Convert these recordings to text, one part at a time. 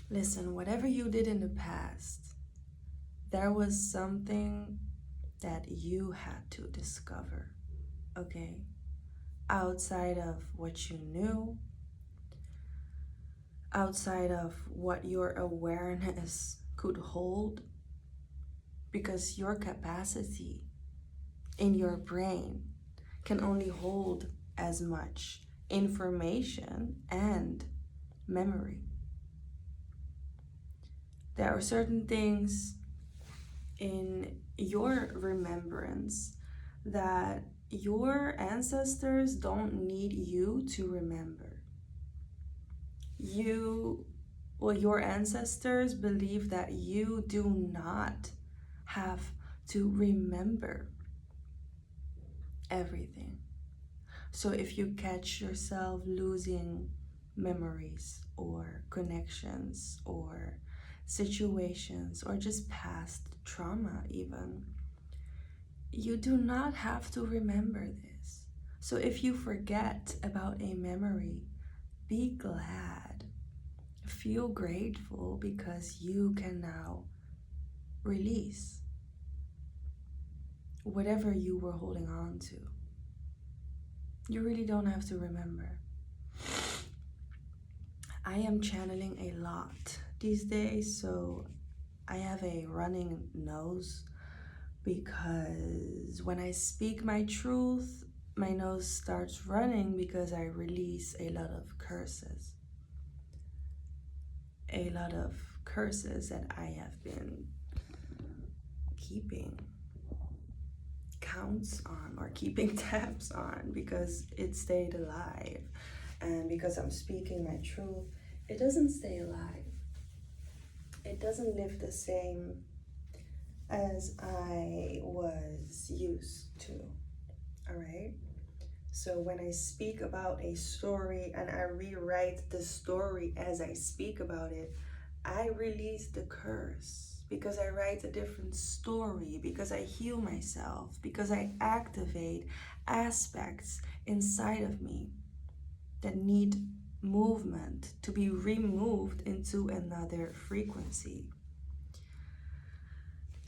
Listen, whatever you did in the past, there was something that you had to discover, okay? Outside of what you knew, outside of what your awareness could hold, because your capacity in your brain can only hold as much information and memory. There are certain things in your remembrance that your ancestors don't need you to remember. Your ancestors believe that you do not have to remember everything. So if you catch yourself losing memories or connections or situations or just past trauma even, you do not have to remember this. So if you forget about a memory, be glad, feel grateful, because you can now release whatever you were holding on to. You really don't have to remember. I am channeling a lot these days, so I have a running nose because when I speak my truth, my nose starts running because I release a lot of curses. A lot of curses that I have been keeping counts on or keeping tabs on because it stayed alive. And because I'm speaking my truth, it doesn't stay alive. It doesn't live the same as I was used to. All right? So when I speak about a story and I rewrite the story as I speak about it, I release the curse because I write a different story, because I heal myself, because I activate aspects inside of me that need movement to be removed into another frequency.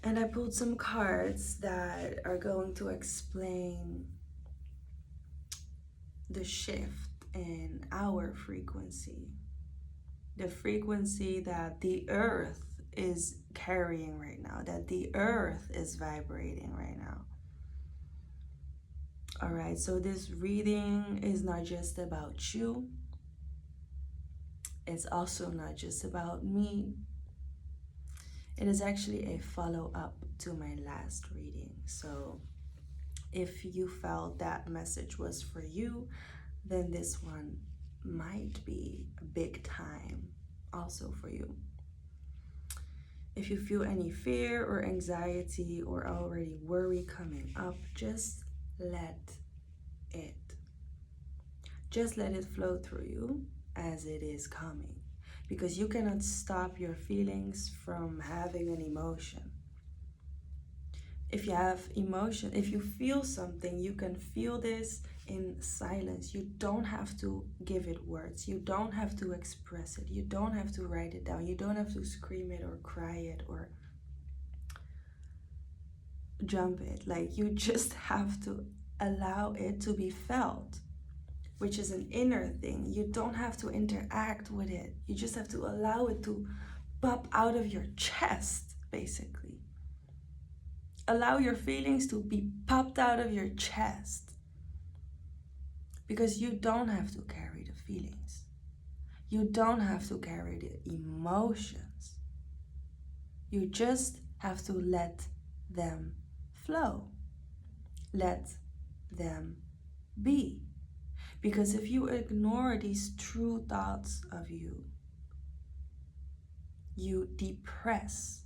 And I pulled some cards that are going to explain the shift in our frequency, the frequency that the earth is carrying right now, that the earth is vibrating right now. All right, so this reading is not just about you. It's also not just about me. It is actually a follow-up to my last reading. So if you felt that message was for you, then this one might be a big time also for you. If you feel any fear or anxiety or already worry coming up, just let it. Just let it flow through you as it is coming, because you cannot stop your feelings from having an emotion. If you have emotion, if you feel something, you can feel this in silence. You don't have to give it words. You don't have to express it. You don't have to write it down. You don't have to scream it or cry it or jump it. Like, you just have to allow it to be felt, which is an inner thing. You don't have to interact with it. You just have to allow it to pop out of your chest, basically. Allow your feelings to be popped out of your chest, because you don't have to carry the feelings. You don't have to carry the emotions. You just have to let them flow. Let them be. Because if you ignore these true thoughts of you, you depress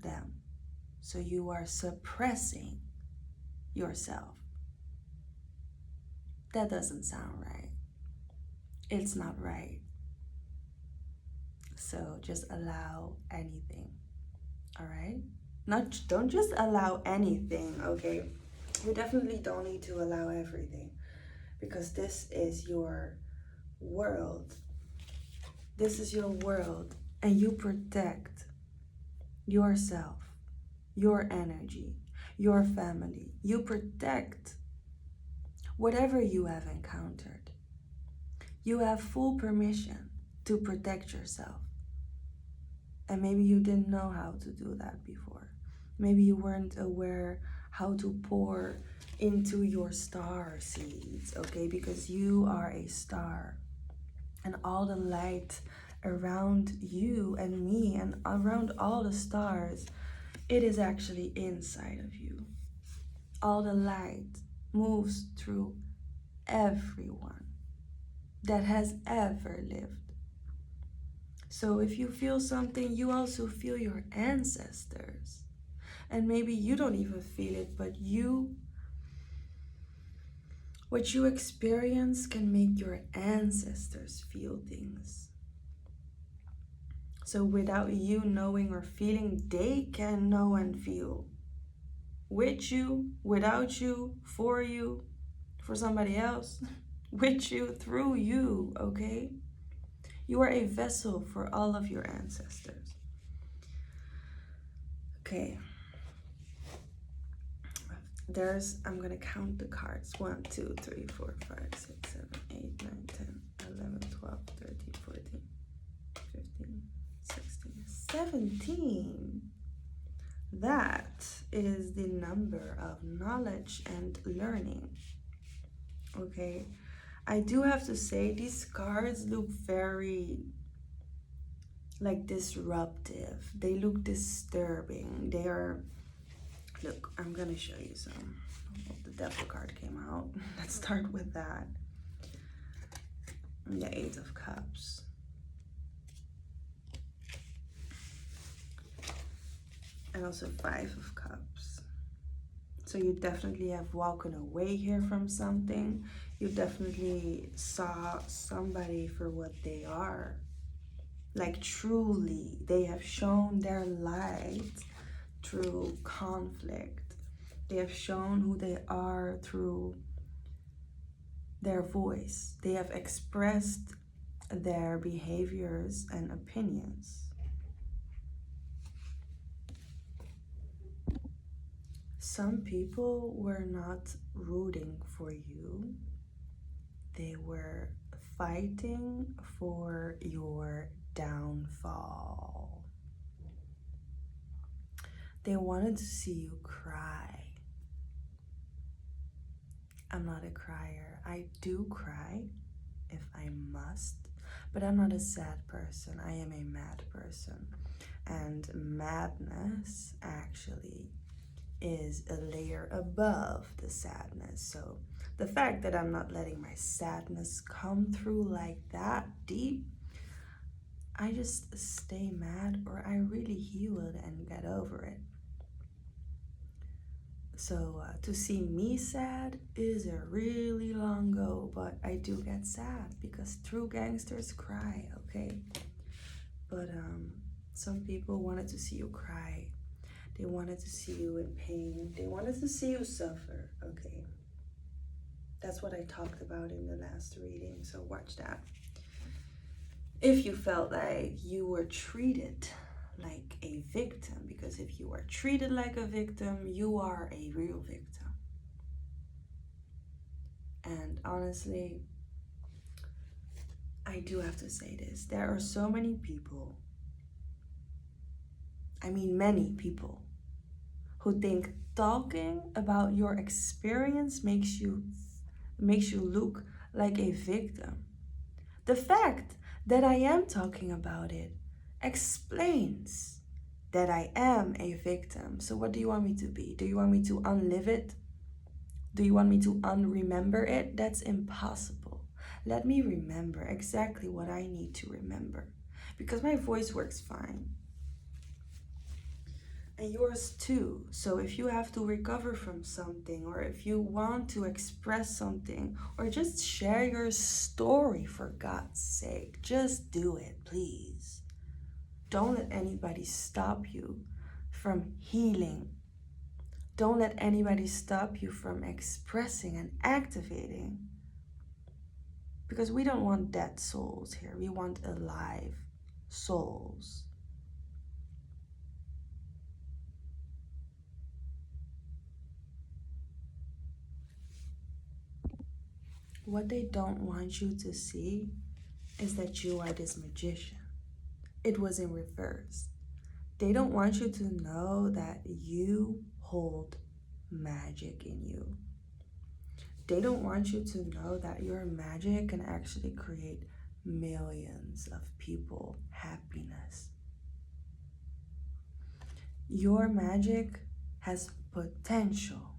them. So you are suppressing yourself. That doesn't sound right. It's not right. So just allow anything. All right? Don't just allow anything, okay? You definitely don't need to allow everything, because this is your world. This is your world, and you protect yourself, your energy, your family. You protect whatever you have encountered. You have full permission to protect yourself. And maybe you didn't know how to do that before. Maybe you weren't aware how to pour into your star seeds, okay? Because you are a star. And all the light around you and me and around all the stars, it is actually inside of you. All the light moves through everyone that has ever lived. So if you feel something, you also feel your ancestors. And maybe you don't even feel it, but what you experience can make your ancestors feel things. So without you knowing or feeling, they can know and feel. With you, without you, for somebody else, with you, through you, okay? You are a vessel for all of your ancestors. Okay. I'm gonna count the cards. 1, 2, 3, 4, 5, 6, 7, 8, 9, 10, 11, 12, 13, 14, 15, 16, 17. That is the number of knowledge and learning. Okay. I do have to say, these cards look very disruptive. They look disturbing. They are, look, I'm gonna show you some. The Devil card came out. Let's start with that. And the 8 of Cups. And also 5 of Cups. So you definitely have walked away here from something. You definitely saw somebody for what they are. Like truly, they have shown their light through conflict. They have shown who they are through their voice. They have expressed their behaviors and opinions. Some people were not rooting for you. They were fighting for your downfall. They wanted to see you cry. I'm not a crier. I do cry if I must, but I'm not a sad person. I am a mad person. And madness actually is a layer above the sadness. So the fact that I'm not letting my sadness come through like that deep, I just stay mad, or I really heal it and get over it. So to see me sad is a really long go, but I do get sad because true gangsters cry, okay? But some people wanted to see you cry. They wanted to see you in pain. They wanted to see you suffer, okay? That's what I talked about in the last reading, so watch that. If you felt like you were treated like a victim, because if you are treated like a victim, you are a real victim. And honestly, I do have to say this. There are so many people, many people, who think talking about your experience makes you look like a victim. The fact that I am talking about it explains that I am a victim. So what do you want me to be? Do you want me to unlive it? Do you want me to unremember it? That's impossible. Let me remember exactly what I need to remember, because my voice works fine. And yours too. So if you have to recover from something, or if you want to express something, or just share your story, for God's sake, just do it, please. Don't let anybody stop you from healing. Don't let anybody stop you from expressing and activating. Because we don't want dead souls here. We want alive souls. What they don't want you to see is that you are this magician. It was in reverse. They don't want you to know that you hold magic in you. They don't want you to know that your magic can actually create millions of people happiness. Your magic has potential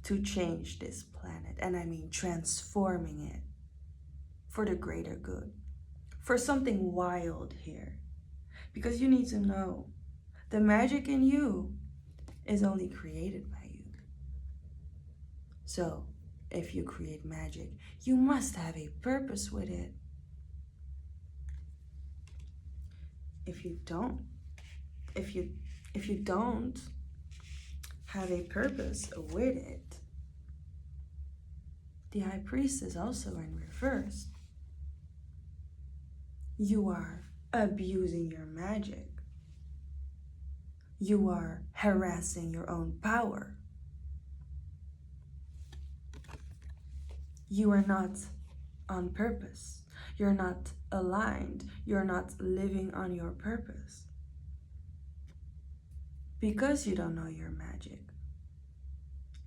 to change this planet, and I mean transforming it for the greater good, for something wild here. Because you need to know the magic in you is only created by you. So if you create magic, you must have a purpose with it. If you don't have a purpose with it, the high priest is also in reverse. You are abusing your magic. You are harassing your own power. You are not on purpose. You're not aligned. You're not living on your purpose. Because you don't know your magic.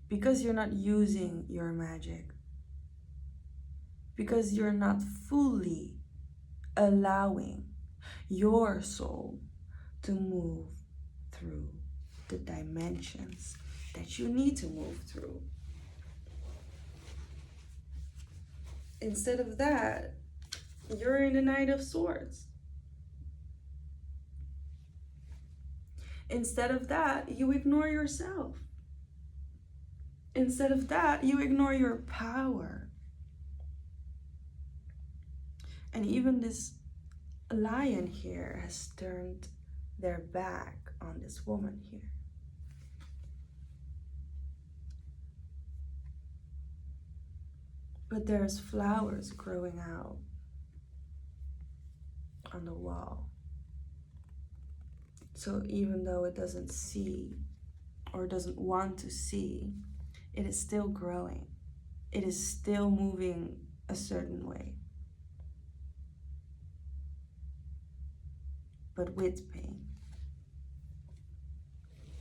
Because you're not using your magic. Because you're not fully allowing your soul to move through the dimensions that you need to move through. Instead of that, you're in the Knight of Swords. Instead of that, you ignore yourself. Instead of that, you ignore your power. And even this lion here has turned their back on this woman here. But there's flowers growing out on the wall. So even though it doesn't see or doesn't want to see, it is still growing. It is still moving a certain way. But with pain.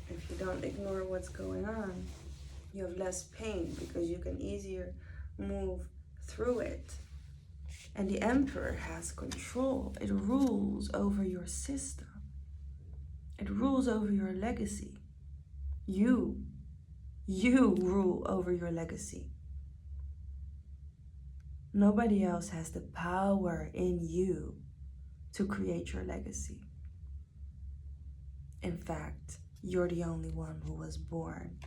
If you don't ignore what's going on, you have less pain because you can easier move through it. And the Emperor has control. It rules over your system. It rules over your legacy. You rule over your legacy. Nobody else has the power in you to create your legacy. In fact, you're the only one who was born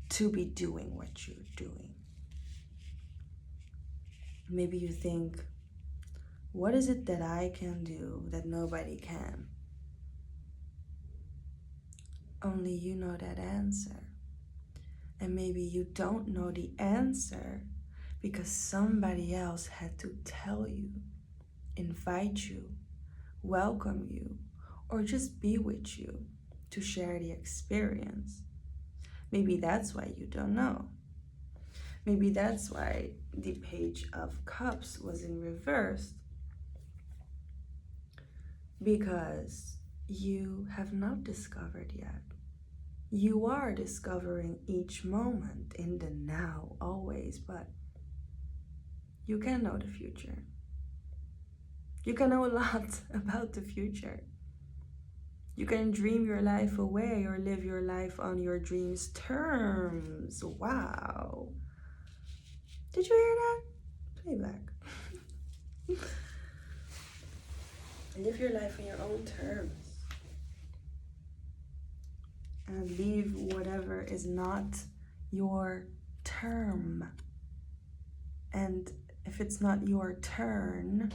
to be doing what you're doing. Maybe you think, what is it that I can do that nobody can? Only you know that answer. And maybe you don't know the answer because somebody else had to tell you, invite you, welcome you, or just be with you to share the experience. Maybe that's why you don't know. Maybe that's why the Page of Cups was in reverse, because you have not discovered yet. You are discovering each moment in the now, always, but you can know the future. You can know a lot about the future. You can dream your life away or live your life on your dreams' terms. Wow. Did you hear that? Play back. Live your life on your own terms. And leave whatever is not your term. And if it's not your turn,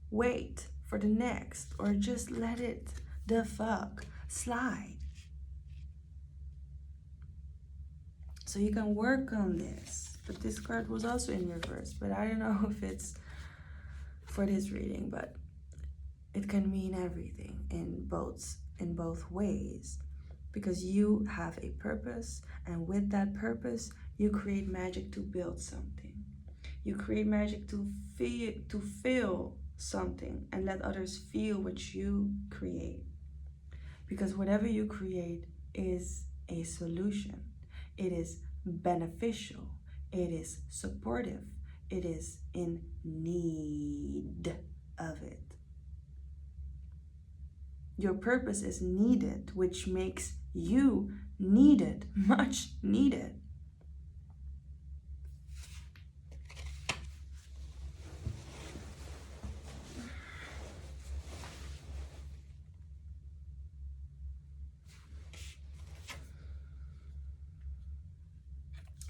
wait for the next, or just let it the fuck slide. So you can work on this. But this card was also in reverse, but I don't know if it's for this reading, but It can mean everything in both ways, because you have a purpose, and with that purpose you create magic to build something. You create magic to feel something and let others feel what you create. Because whatever you create is a solution. It is beneficial. It is supportive. It is in need of it. Your purpose is needed, which makes you needed, much needed.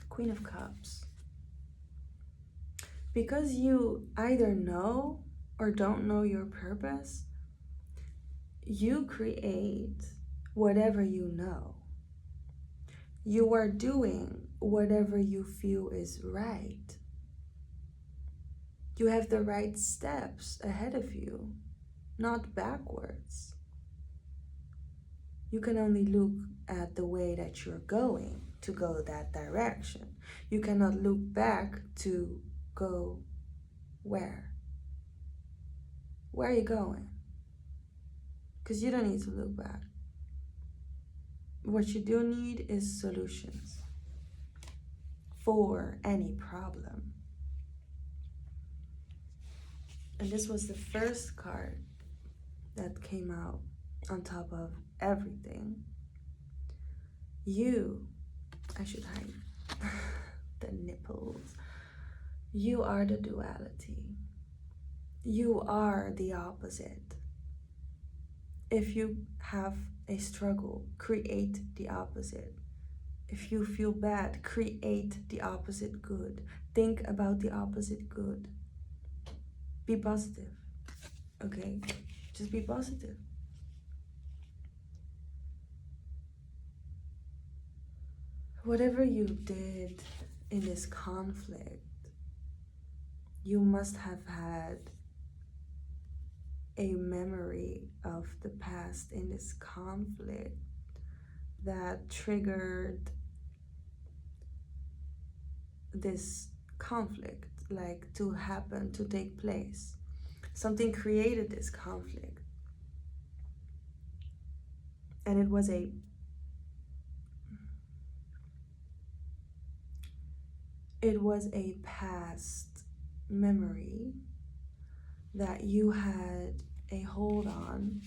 Queen of Cups. Because you either know or don't know your purpose, you create whatever you know. You are doing whatever you feel is right. You have the right steps ahead of you, not backwards. You can only look at the way that you're going to go that direction. You cannot look back to go where? Where are you going? Because you don't need to look back. What you do need is solutions for any problem. And this was the first card that came out on top of everything. I should hide the nipples. You are the duality. You are the opposite. If you have a struggle, create the opposite. If you feel bad, create the opposite good. Think about the opposite good. Be positive, okay? Just be positive. Whatever you did in this conflict, you must have had a memory of the past in this conflict that triggered this conflict, like to happen, to take place. Something created this conflict. And it was a past memory that you had a hold on.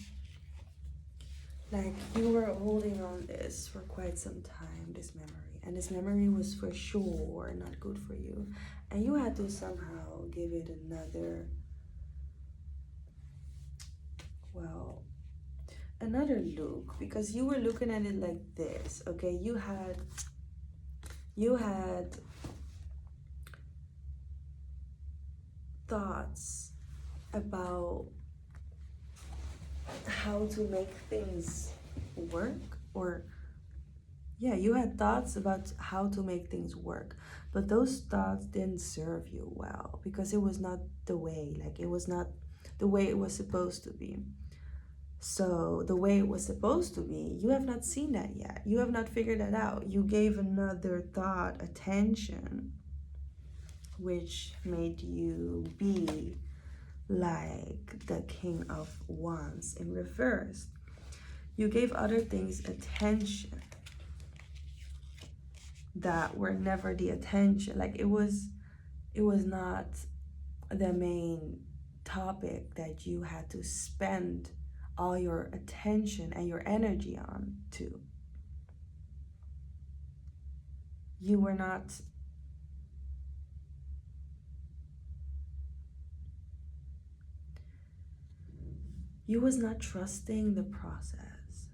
Like you were holding on this for quite some time, this memory. And this memory was for sure not good for you. And you had to somehow give it another look, because you were looking at it like this, okay? You had thoughts about how to make things work, or you had thoughts about how to make things work, but those thoughts didn't serve you well, because it was not the way, like it was not the way it was supposed to be. So the way it was supposed to be, you have not seen that yet. You have not figured that out. You gave another thought attention, which made you be like the King of Wands in reverse. You gave other things attention that were never the attention. Like it was not the main topic that you had to spend all your attention and your energy on to. You were not trusting the process,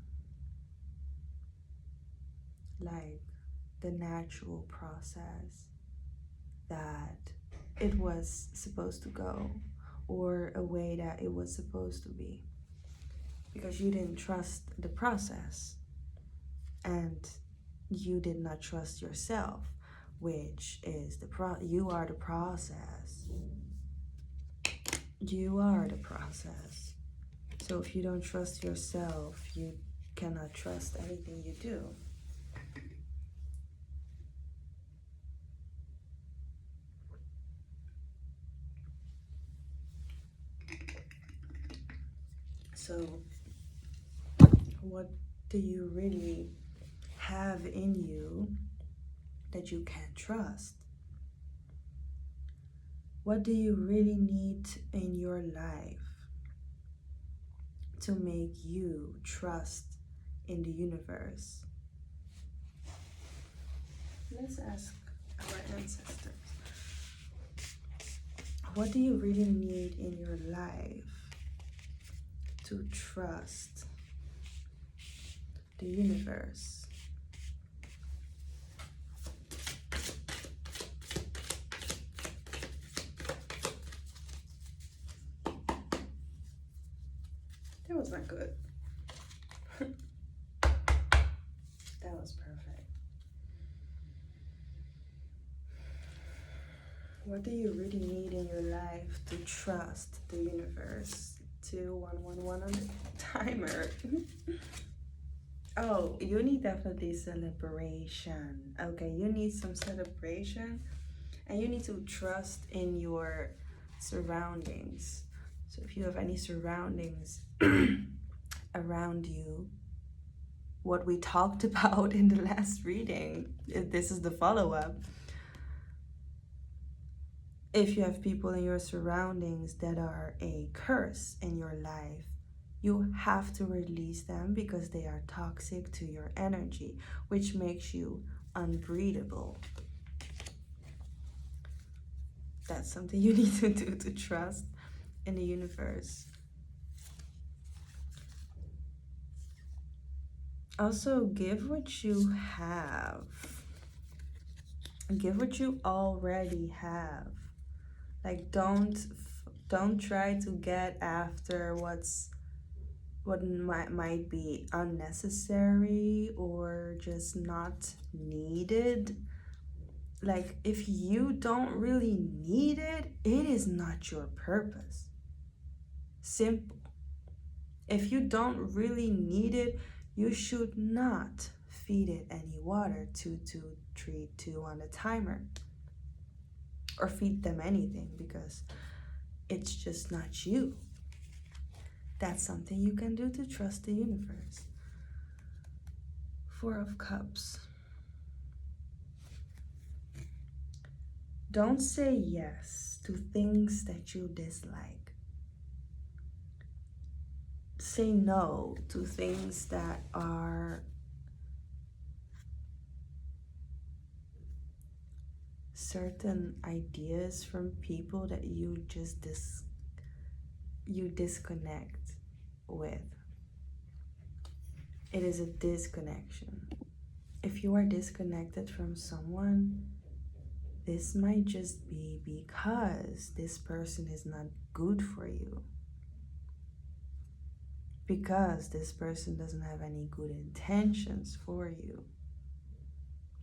like the natural process that it was supposed to go, or a way that it was supposed to be, because you didn't trust the process, and you did not trust yourself, which is you are the process. You are the process. So if you don't trust yourself, you cannot trust anything you do. So what do you really have in you that you can't trust? What do you really need in your life to make you trust in the universe? Let's ask our ancestors. What do you really need in your life to trust the universe? That was not good. That was perfect. What do you really need in your life to trust the universe? 2111 on the timer. Oh, you need definitely celebration. Okay, you need some celebration, and you need to trust in your surroundings. So if you have any surroundings around you, what we talked about in the last reading, this is the follow-up. If you have people in your surroundings that are a curse in your life, you have to release them because they are toxic to your energy, which makes you unbreathable. That's something you need to do to trust in the universe. Also, give what you have. Give what you already have. Like, don't try to get after what might be unnecessary or just not needed. Like, if you don't really need it, it is not your purpose. Simple. If you don't really need it, you should not feed it any water. 2, 2, 3, 2 on the timer. Or feed them anything, because it's just not you. That's something you can do to trust the universe. 4 of Cups. Don't say yes to things that you dislike. Say no to things that are certain ideas from people that you just disconnect with. It is a disconnection. If you are disconnected from someone, this might just be because this person is not good for you. Because this person doesn't have any good intentions for you.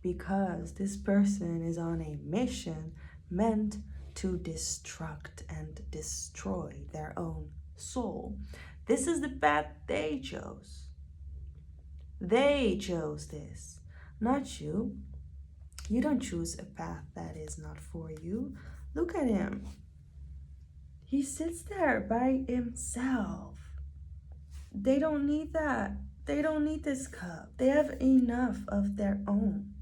Because this person is on a mission meant to destruct and destroy their own soul. This is the path they chose. They chose this, not you. You don't choose a path that is not for you. Look at him. He sits there by himself. They don't need that. They don't need this cup. They have enough of their own.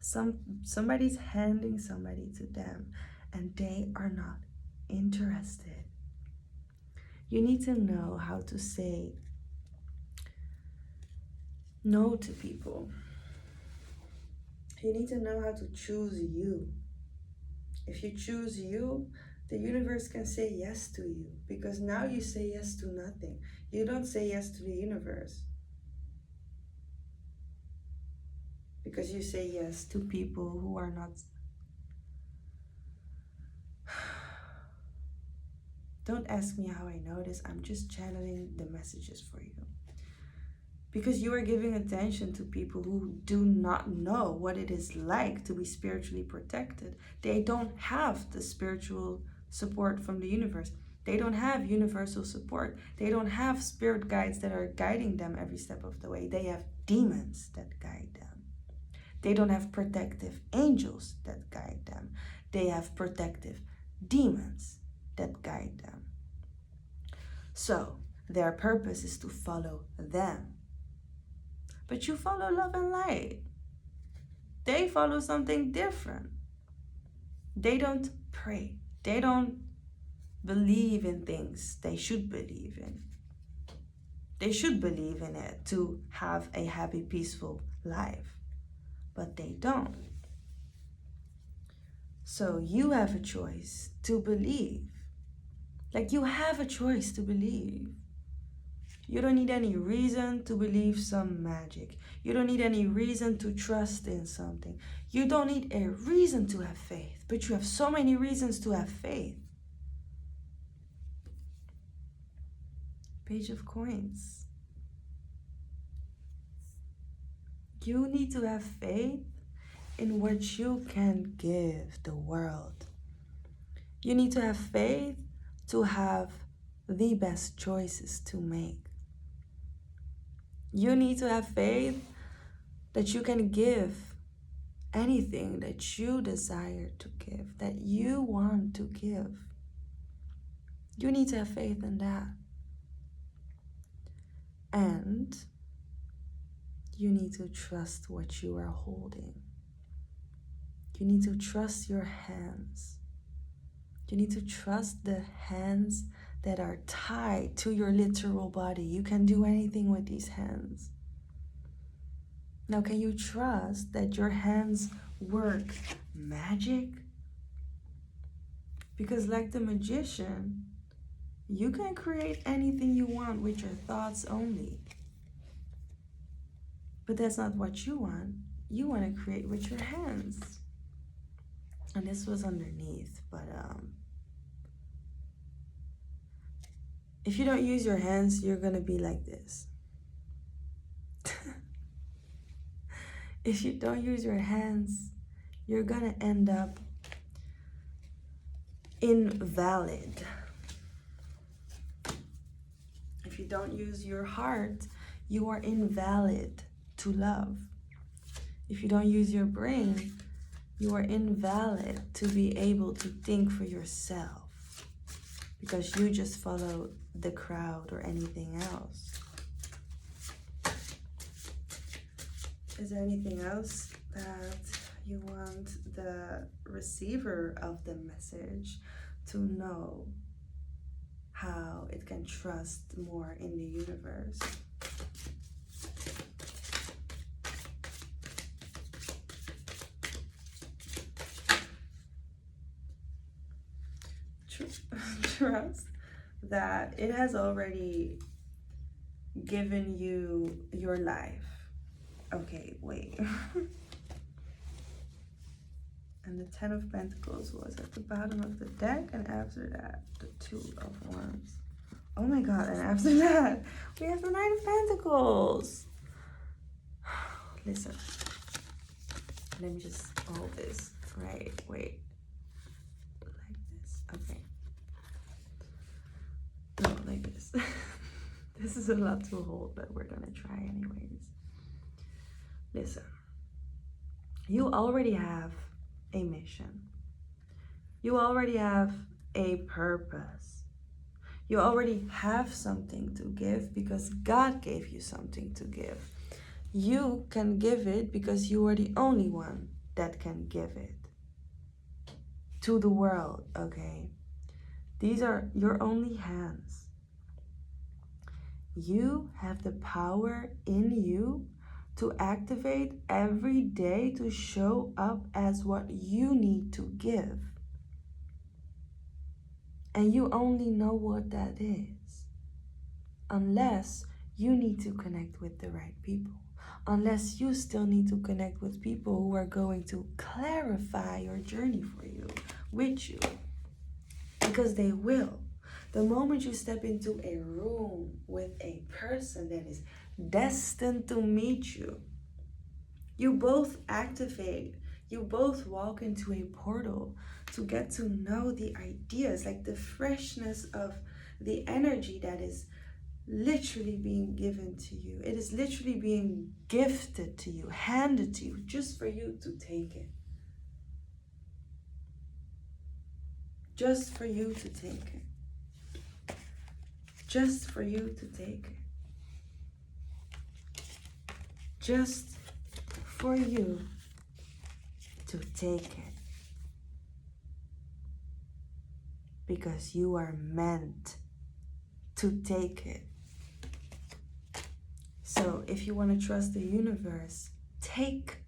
Somebody's handing somebody to them, and they are not interested. You need to know how to say no to people. You need to know how to choose you. If you choose you, the universe can say yes to you, because now you say yes to nothing. You don't say yes to the universe, because you say yes to people who are not. Don't ask me how I know this. I'm just channeling the messages for you. Because you are giving attention to people who do not know what it is like to be spiritually protected. They don't have the spiritual support from the universe. They don't have universal support. They don't have spirit guides that are guiding them every step of the way. They have demons that guide them. They don't have protective angels that guide them. They have protective demons that guide them. So their purpose is to follow them. But you follow love and light. They follow something different. They don't pray. They don't believe in things they should believe in. They should believe in it to have a happy, peaceful life. But they don't. So you have a choice to believe. Like, you have a choice to believe. You don't need any reason to believe some magic. You don't need any reason to trust in something. You don't need a reason to have faith, but you have so many reasons to have faith. Page of Coins. You need to have faith in what you can give the world. You need to have faith to have the best choices to make. You need to have faith that you can give anything that you desire to give, that you want to give. You need to have faith in that. And you need to trust what you are holding. You need to trust your hands. You need to trust the hands that are tied to your literal body. You can do anything with these hands. Now, can you trust that your hands work magic? Because like the magician, you can create anything you want with your thoughts only. But that's not what you want. You want to create with your hands. And this was underneath, but if you don't use your hands, you're gonna be like this. If you don't use your hands, you're gonna end up invalid. If you don't use your heart, you are invalid to love. If you don't use your brain, you are invalid to be able to think for yourself, because you just follow the crowd or anything else. Is there anything else that you want the receiver of the message to know how it can trust more in the universe? Trust that it has already given you your life. Okay, wait. And the 10 of Pentacles was at the bottom of the deck, and after that, the 2 of Wands. Oh my God, and after that, we have the 9 of Pentacles. Listen, let me just hold this, right? Wait, like this, okay. No, like this. This is a lot to hold, but we're gonna try anyways. Listen, you already have a mission. You already have a purpose. You already have something to give because God gave you something to give. You can give it because you are the only one that can give it to the world, okay? These are your only hands. You have the power in you to activate every day to show up as what you need to give. And you only know what that is. Unless you need to connect with the right people. Unless you still need to connect with people who are going to clarify your journey for you, with you. Because they will. The moment you step into a room with a person that is destined to meet you, you both activate You both walk into a portal to get to know the ideas, like the freshness of the energy that is literally being given to you. It is literally being gifted to you, handed to you, just for you to take it. Just for you to take it. Just for you to take it. Just for you to take it. Because you are meant to take it. So if you want to trust the universe, take